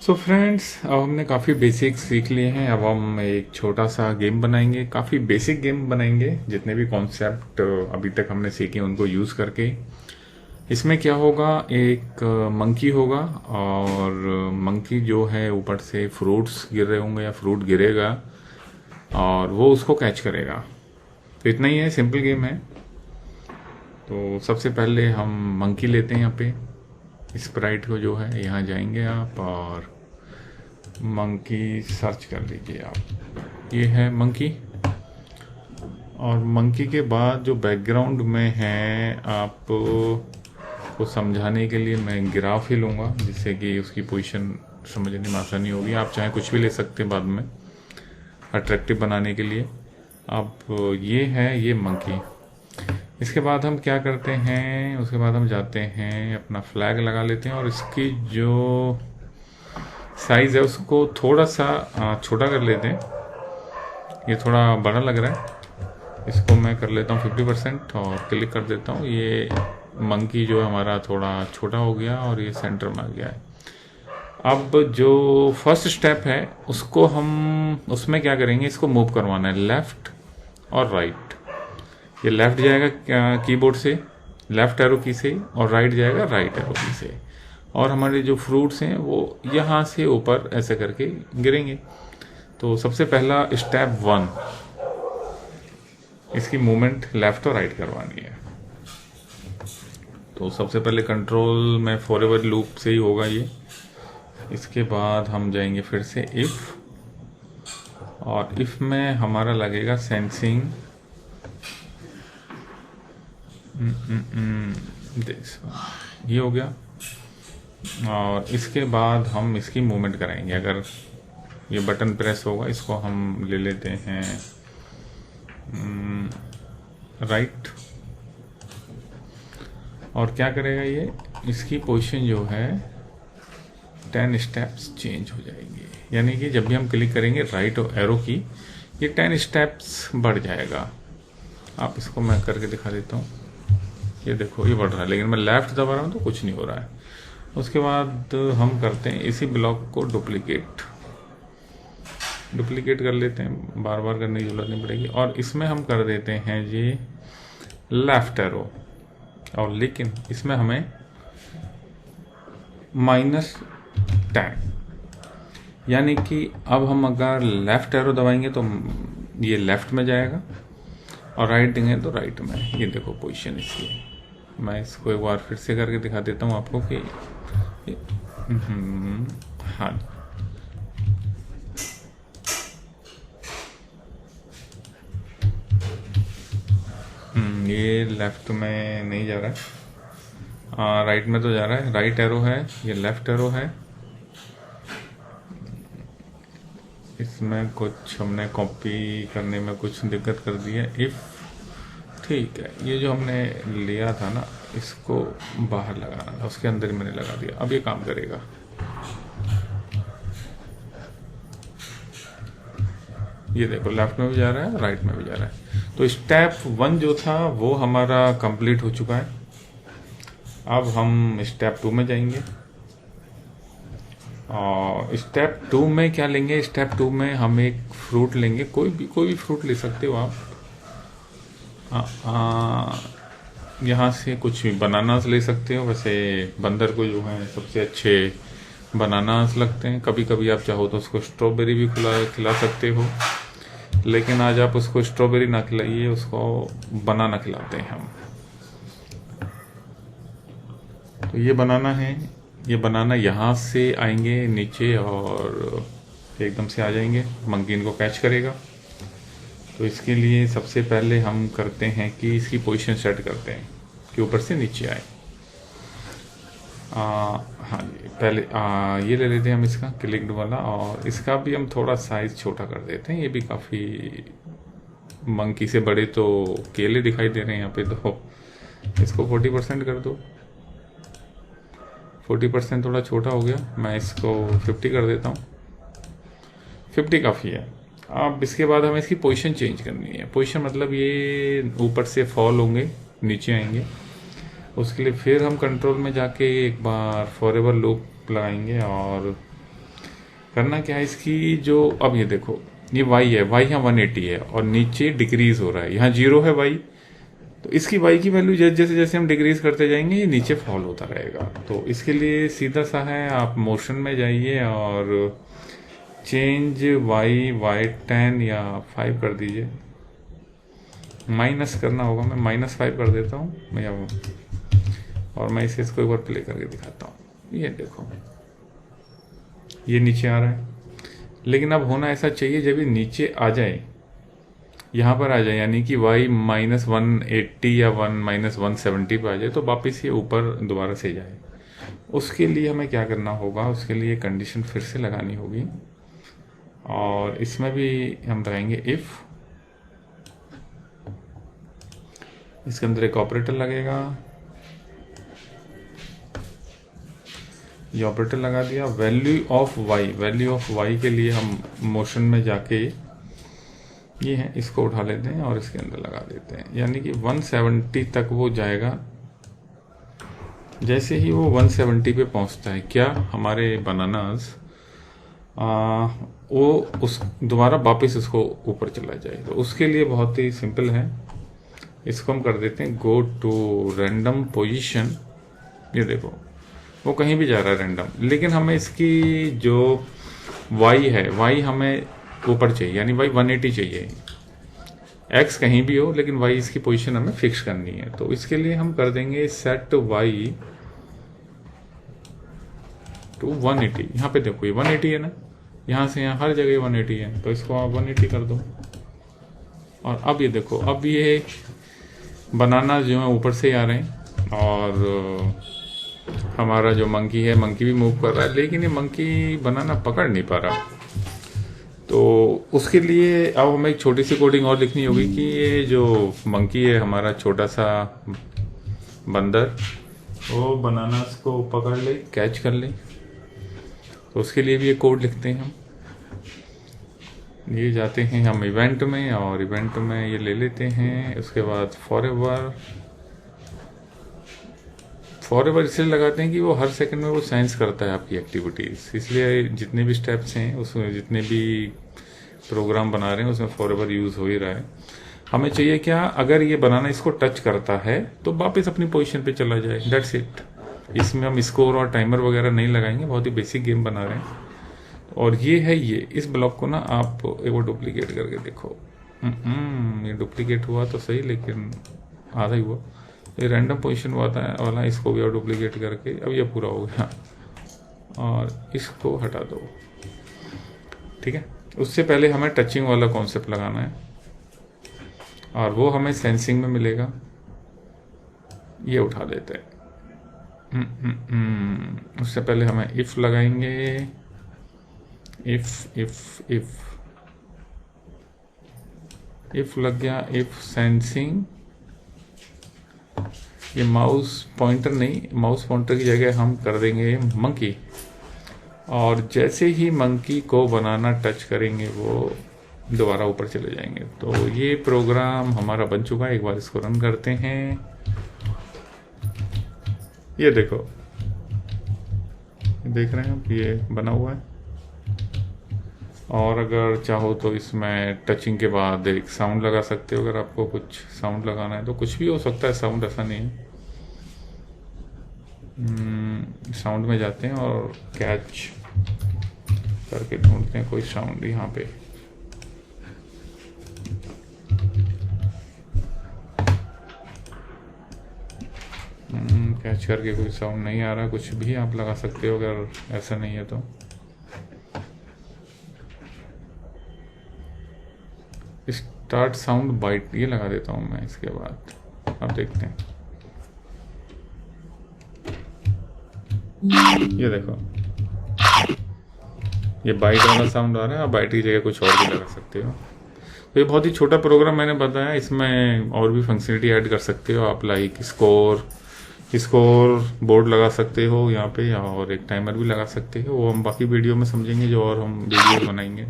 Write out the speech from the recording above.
So friends, अब हमने काफ़ी बेसिक्स सीख लिए हैं। अब हम एक छोटा सा गेम बनाएंगे, काफ़ी बेसिक गेम बनाएंगे। जितने भी कॉन्सेप्ट अभी तक हमने सीखे उनको यूज़ करके इसमें क्या होगा, एक मंकी होगा और मंकी जो है ऊपर से फ्रूट्स गिर रहे होंगे या फ्रूट गिरेगा और वो उसको कैच करेगा। तो इतना ही है, सिंपल गेम है। तो सबसे पहले हम मंकी लेते हैं। यहाँ पे स्प्राइट को जो है, यहाँ जाएंगे आप और मंकी सर्च कर लीजिए आप। ये है मंकी। और मंकी के बाद जो बैकग्राउंड में है, आप को समझाने के लिए मैं ग्राफ ही लूँगा, जिससे कि उसकी पोजीशन समझने में आसानी होगी। आप चाहे कुछ भी ले सकते हैं बाद में अट्रैक्टिव बनाने के लिए। अब ये है ये मंकी। इसके बाद हम क्या करते हैं, उसके बाद हम जाते हैं अपना फ्लैग लगा लेते हैं और इसकी जो साइज़ है उसको थोड़ा सा छोटा कर लेते हैं। ये थोड़ा बड़ा लग रहा है, इसको मैं कर लेता हूँ 50% और क्लिक कर देता हूँ। ये मंकी जो हमारा थोड़ा छोटा हो गया और ये सेंटर में आ गया है। अब जो फर्स्ट स्टेप है उसको हम उसमें क्या करेंगे, इसको मूव करवाना है लेफ़्ट और राइट। ये लेफ़्ट जाएगा कीबोर्ड से, लेफ़्ट एरो की से, और राइट जाएगा राइट एरो की से। और हमारे जो फ्रूट्स हैं वो यहाँ से ऊपर ऐसे करके गिरेंगे। तो सबसे पहला स्टेप 1, इसकी मूवमेंट लेफ़्ट और राइट करवानी है। तो सबसे पहले कंट्रोल में फॉरएवर लूप से ही होगा ये। इसके बाद हम जाएंगे फिर से इफ़, और इफ़ में हमारा लगेगा सेंसिंग। ये हो गया। और इसके बाद हम इसकी मूवमेंट कराएंगे। अगर ये बटन प्रेस होगा, इसको हम ले लेते हैं राइट। और क्या करेगा ये, इसकी पोजीशन जो है 10 स्टेप्स चेंज हो जाएंगे। यानी कि जब भी हम क्लिक करेंगे राइट एरो की, ये 10 स्टेप्स बढ़ जाएगा। आप इसको मैं करके दिखा देता हूँ। ये देखो, ये बढ़ रहा है, लेकिन मैं लेफ़्ट दबा रहा हूँ तो कुछ नहीं हो रहा है। उसके बाद हम करते हैं इसी ब्लॉक को डुप्लीकेट कर लेते हैं, बार बार करने की जरूरत नहीं पड़ेगी। और इसमें हम कर देते हैं ये लेफ़्ट एरो, और लेकिन इसमें हमें -10, यानी कि अब हम अगर लेफ़्ट एरो दबाएंगे तो ये लेफ़्ट में जाएगा और राइट देंगे तो राइट में। ये देखो पोजीशन इसकी। मैं इसको एक बार फिर से करके दिखा देता हूँ आपको कि हाँ, ये लेफ़्ट में नहीं जा रहा है, राइट में तो जा रहा है। राइट एरो है, ये लेफ़्ट एरो है। इसमें कुछ हमने कॉपी करने में कुछ दिक्कत कर दी है। इफ़ ठीक है, ये जो हमने लिया था ना, इसको बाहर लगाना था, उसके अंदर ही मैंने लगा दिया। अब ये काम करेगा। ये देखो, लेफ्ट में भी जा रहा है, राइट में भी जा रहा है। तो स्टेप 1 जो था वो हमारा कंप्लीट हो चुका है। अब हम स्टेप 2 में जाएंगे। और स्टेप 2 में क्या लेंगे, स्टेप 2 में हम एक फ्रूट लेंगे, कोई भी फ्रूट ले सकते हो आप। यहाँ से कुछ भी बनानास ले सकते हो। वैसे बंदर को जो है सबसे अच्छे बनानास लगते हैं। कभी कभी आप चाहो तो उसको स्ट्रॉबेरी भी खिला सकते हो, लेकिन आज आप उसको स्ट्रॉबेरी ना खिलाइए, उसको बनाना खिलाते हैं हम। तो ये बनाना है, ये बनाना यहाँ से आएंगे नीचे और एकदम से आ जाएंगे, मंकी इनको कैच करेगा। तो इसके लिए सबसे पहले हम करते हैं कि इसकी पोजीशन सेट करते हैं कि ऊपर से नीचे आए। हाँ जी, पहले ये ले लेते हैं हम इसका क्लिक्ड वाला, और इसका भी हम थोड़ा साइज़ छोटा कर देते हैं। ये भी काफ़ी मंकी से बड़े तो केले दिखाई दे रहे हैं यहाँ पे, तो इसको 40% कर दो। 40% थोड़ा छोटा हो गया, मैं इसको 50 कर देता हूँ। 50 काफ़ी है। अब इसके बाद हमें इसकी पोजीशन चेंज करनी है। पोजीशन मतलब ये ऊपर से फॉल होंगे, नीचे आएंगे। उसके लिए फिर हम कंट्रोल में जाके एक बार फॉरएवर लूप लगाएंगे और करना क्या है इसकी, जो अब ये देखो ये वाई है, वाई यहाँ 180 है और नीचे डिक्रीज हो रहा है, यहाँ 0 है वाई, तो इसकी वाई की वैल्यू जैसे जैसे जैसे हम डिक्रीज करते जाएंगे ये नीचे फॉल होता रहेगा। तो इसके लिए सीधा सा है, आप मोशन में जाइए और चेंज y10 या 5 कर दीजिए, माइनस करना होगा, मैं -5 कर देता हूँ मैं, और मैं इसे इसको एक बार प्ले करके दिखाता हूँ। ये देखो ये नीचे आ रहा है, लेकिन अब होना ऐसा चाहिए जब ये नीचे आ जाए, यहाँ पर आ जाए, यानी कि y -180 या -170 पे आ जाए, तो वापस ये ऊपर दोबारा से जाए। उसके लिए हमें क्या करना होगा, उसके लिए कंडीशन फिर से लगानी होगी, और इसमें भी हम लगाएंगे इफ़, इसके अंदर एक ऑपरेटर लगेगा, ये ऑपरेटर लगा दिया। वैल्यू ऑफ y के लिए हम मोशन में जाके ये है, इसको उठा लेते हैं और इसके अंदर लगा देते हैं, यानी कि 170 तक वो जाएगा। जैसे ही वो 170 पे पहुंचता है, क्या हमारे बनानास वो उस दोबारा वापस उसको ऊपर चला जाए, तो उसके लिए बहुत ही सिंपल है, इसको हम कर देते हैं गो टू रैंडम पोजीशन। ये देखो वो कहीं भी जा रहा है रैंडम, लेकिन हमें इसकी जो y है, y हमें ऊपर चाहिए, यानी y 180 चाहिए, x कहीं भी हो लेकिन y इसकी पोजीशन हमें फिक्स करनी है। तो इसके लिए हम कर देंगे सेट y टू 180। यहाँ पे देखो ये 180 है ना, यहाँ से यहाँ हर जगह 180 है, तो इसको आप 180 कर दो। और अब ये देखो, अब ये बनाना जो है ऊपर से ही आ रहे हैं, और हमारा जो मंकी है, मंकी भी मूव कर रहा है, लेकिन ये मंकी बनाना पकड़ नहीं पा रहा। तो उसके लिए अब हमें एक छोटी सी कोडिंग और लिखनी होगी कि ये जो मंकी है हमारा छोटा सा बंदर, वो बनानास को पकड़ ले, कैच कर ले। तो उसके लिए भी ये कोड लिखते हैं हम। ये जाते हैं हम इवेंट में, और इवेंट में ये ले लेते हैं। उसके बाद फॉरएवर इसलिए लगाते हैं कि वो हर सेकंड में वो सेंस करता है आपकी एक्टिविटीज़, इसलिए जितने भी स्टेप्स हैं उसमें, जितने भी प्रोग्राम बना रहे हैं उसमें फॉरएवर यूज़ हो ही रहा है। हमें चाहिए क्या, अगर ये बनाना इसको टच करता है तो वापस अपनी पोजीशन पे चला जाए, दैट्स इट। इसमें हम स्कोर और टाइमर वगैरह नहीं लगाएंगे, बहुत ही बेसिक गेम बना रहे हैं। और ये है, ये इस ब्लॉक को ना आप एक बार डुप्लीकेट करके देखो। ये डुप्लीकेट हुआ तो सही, लेकिन आधा ही हुआ। ये रैंडम पोजीशन वाला इसको भी और डुप्लीकेट करके, अब ये पूरा हो गया, और इसको हटा दो। ठीक है, उससे पहले हमें टचिंग वाला कॉन्सेप्ट लगाना है, और वो हमें सेंसिंग में मिलेगा। ये उठा देते हैं। उससे पहले हमें इफ लगाएंगे, इफ लग गया, इफ सेंसिंग। ये माउस पॉइंटर नहीं, माउस पॉइंटर की जगह हम कर देंगे मंकी, और जैसे ही मंकी को बनाना टच करेंगे वो दोबारा ऊपर चले जाएंगे। तो ये प्रोग्राम हमारा बन चुका है। एक बार इसको रन करते हैं। ये देखो, देख रहे हैं आप, ये बना हुआ है। और अगर चाहो तो इसमें टचिंग के बाद एक साउंड लगा सकते हो, अगर आपको कुछ साउंड लगाना है तो कुछ भी हो सकता है साउंड, ऐसा नहीं है। साउंड में जाते हैं और कैच करके ढूंढते हैं कोई साउंड यहाँ पे। कैच करके कोई साउंड नहीं आ रहा, कुछ भी आप लगा सकते हो अगर ऐसा नहीं है तो। स्टार्ट साउंड बाइट ये लगा देता हूँ मैं इसके बाद। अब देखते हैं, ये देखो ये बाइट वाला साउंड आ रहा है। आप बाइट की जगह कुछ और भी लगा सकते हो। तो ये बहुत ही छोटा प्रोग्राम मैंने बताया, इसमें और भी फंक्शनलिटी ऐड कर सकते हो आप, लाइक स्कोर बोर्ड लगा सकते हो यहाँ पे, और एक टाइमर भी लगा सकते हो। वो हम बाकी वीडियो में समझेंगे जो और हम वीडियो बनाएंगे।